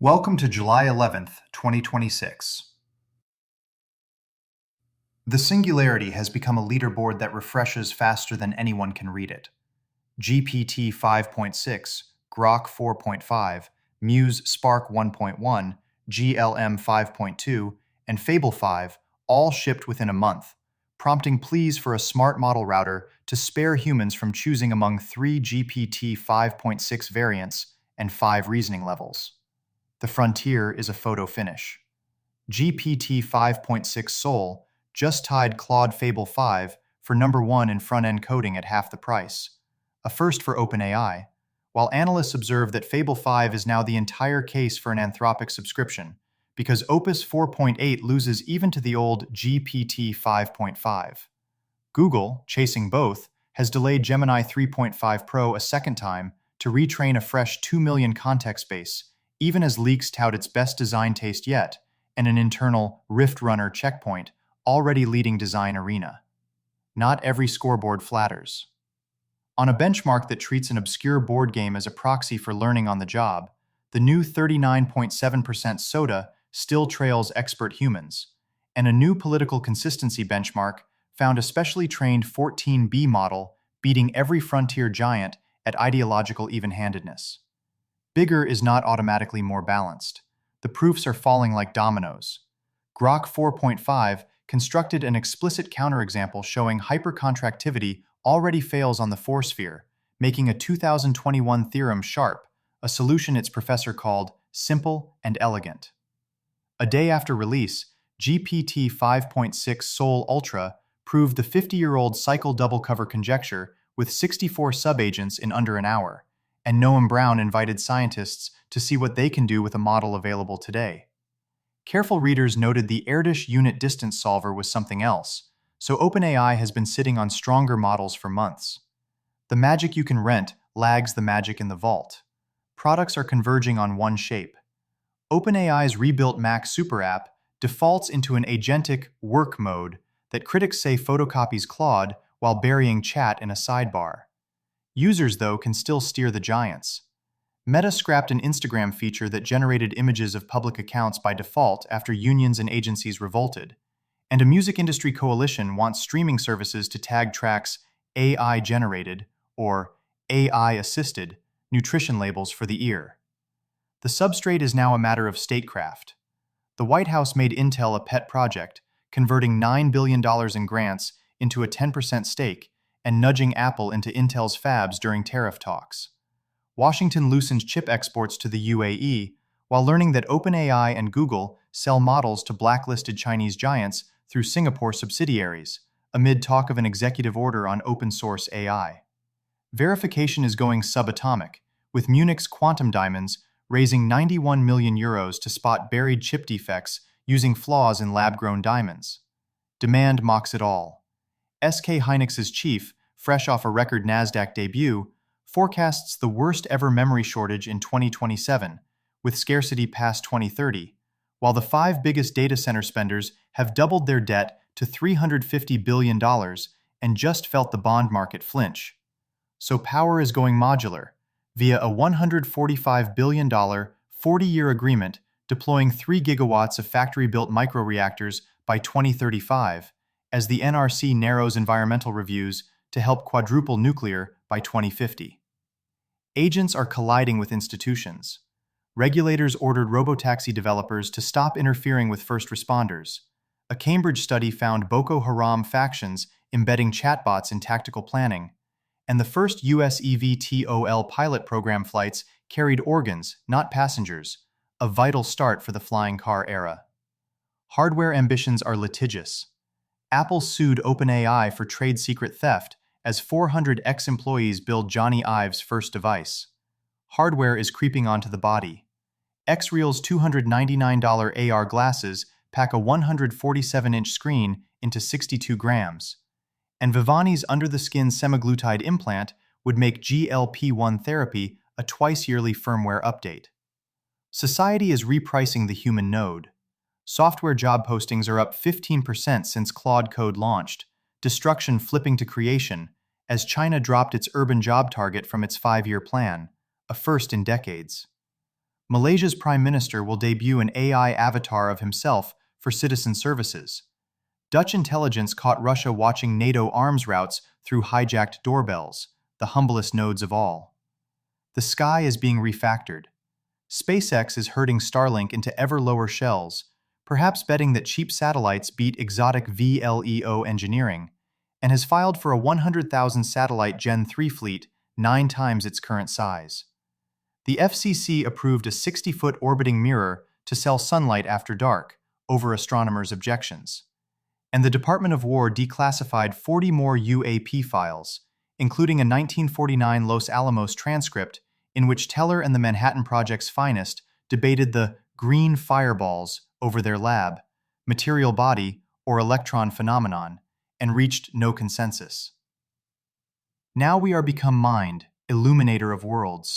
Welcome to July 11th, 2026. The Singularity has become a leaderboard that refreshes faster than anyone can read it. GPT 5.6, Grok 4.5, Muse Spark 1.1, GLM 5.2, and Fable 5 all shipped within a month, prompting pleas for a smart model router to spare humans from choosing among 3 GPT 5.6 variants and 5 reasoning levels. The frontier is a photo finish. GPT 5.6 Sol just tied Claude Fable 5 for #1 in front-end coding at half the price, a first for OpenAI, while analysts observe that Fable 5 is now the entire case for an Anthropic subscription, because Opus 4.8 loses even to the old GPT 5.5. Google, chasing both, has delayed Gemini 3.5 Pro a second time to retrain a fresh 2 million context base, even as leaks tout its best design taste yet, and an internal Rift Runner checkpoint already leading design arena. Not every scoreboard flatters. On a benchmark that treats an obscure board game as a proxy for learning on the job, the new 39.7% soda still trails expert humans, and a new political consistency benchmark found a specially trained 14B model beating every frontier giant at ideological even-handedness. Bigger is not automatically more balanced. The proofs are falling like dominoes. Grok 4.5 constructed an explicit counterexample showing hypercontractivity already fails on the force sphere, making a 2021 theorem sharp, a solution its professor called simple and elegant. A day after release, GPT 5.6 Sol Ultra proved the 50-year-old cycle double cover conjecture with 64 subagents in under an hour, and Noam Brown invited scientists to see what they can do with a model available today. Careful readers noted the Erdos unit distance solver was something else, so OpenAI has been sitting on stronger models for months. The magic you can rent lags the magic in the vault. Products are converging on one shape. OpenAI's rebuilt Mac Super App defaults into an agentic work mode that critics say photocopies Claude while burying chat in a sidebar. Users, though, can still steer the giants. Meta scrapped an Instagram feature that generated images of public accounts by default after unions and agencies revolted. And a music industry coalition wants streaming services to tag tracks AI-generated or AI-assisted nutrition labels for the ear. The substrate is now a matter of statecraft. The White House made Intel a pet project, converting $9 billion in grants into a 10% stake, and nudging Apple into Intel's fabs during tariff talks. Washington loosened chip exports to the UAE, while learning that OpenAI and Google sell models to blacklisted Chinese giants through Singapore subsidiaries, amid talk of an executive order on open-source AI. Verification is going subatomic, with Munich's quantum diamonds raising €91 million to spot buried chip defects using flaws in lab-grown diamonds. Demand mocks it all. SK Hynix's chief, fresh off a record NASDAQ debut, forecasts the worst ever memory shortage in 2027, with scarcity past 2030, while the 5 biggest data center spenders have doubled their debt to $350 billion and just felt the bond market flinch. So power is going modular, via a $145 billion, 40-year agreement deploying 3 gigawatts of factory-built microreactors by 2035, as the NRC narrows environmental reviews to help quadruple nuclear by 2050. Agents are colliding with institutions. Regulators ordered robotaxi developers to stop interfering with first responders. A Cambridge study found Boko Haram factions embedding chatbots in tactical planning. And the first US eVTOL pilot program flights carried organs, not passengers, a vital start for the flying car era. Hardware ambitions are litigious. Apple sued OpenAI for trade secret theft as 400 ex-employees build Johnny Ive's first device. Hardware is creeping onto the body. Xreal's $299 AR glasses pack a 147-inch screen into 62 grams. And Vivani's under-the-skin semaglutide implant would make GLP-1 therapy a twice-yearly firmware update. Society is repricing the human node. Software job postings are up 15% since Claude Code launched, destruction flipping to creation as China dropped its urban job target from its 5-year plan, a first in decades. Malaysia's Prime Minister will debut an AI avatar of himself for citizen services. Dutch intelligence caught Russia watching NATO arms routes through hijacked doorbells, the humblest nodes of all. The sky is being refactored. SpaceX is herding Starlink into ever lower shells, perhaps betting that cheap satellites beat exotic VLEO engineering, and has filed for a 100,000 satellite Gen 3 fleet, 9 times its current size. The FCC approved a 60-foot orbiting mirror to sell sunlight after dark, over astronomers' objections. And the Department of War declassified 40 more UAP files, including a 1949 Los Alamos transcript in which Teller and the Manhattan Project's finest debated the green fireballs over their lab, material body, or electron phenomenon, and reached no consensus. Now we are become mind, illuminator of worlds.